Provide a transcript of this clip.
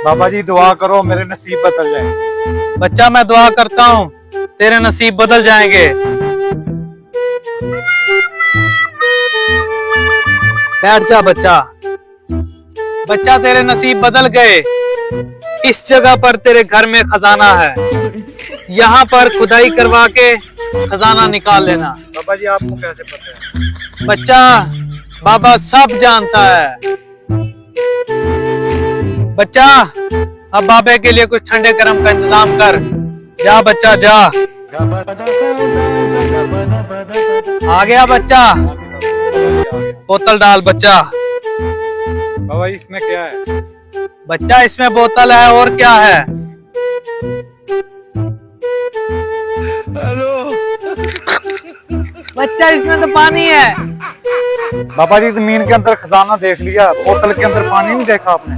बाबा जी दुआ करो मेरे नसीब बदल जाए। बच्चा मैं दुआ करता हूँ तेरे नसीब बदल जाएंगे। बैठ जा बच्चा। बच्चा तेरे नसीब बदल गए। इस जगह पर तेरे घर में खजाना है, यहाँ पर खुदाई करवा के खजाना निकाल लेना। बाबा जी आपको कैसे पता है? बच्चा बाबा सब जानता है। बच्चा अब बाबे के लिए कुछ ठंडे गर्म का इंतजाम कर। जा बच्चा जा। आ गया बच्चा, बोतल डाल बच्चा। बाबा जी इसमें क्या है? बच्चा इसमें बोतल है और क्या है। बच्चा इसमें तो पानी है। बाबा जी जमीन के अंदर खजाना देख लिया, बोतल के अंदर पानी नहीं देखा आपने?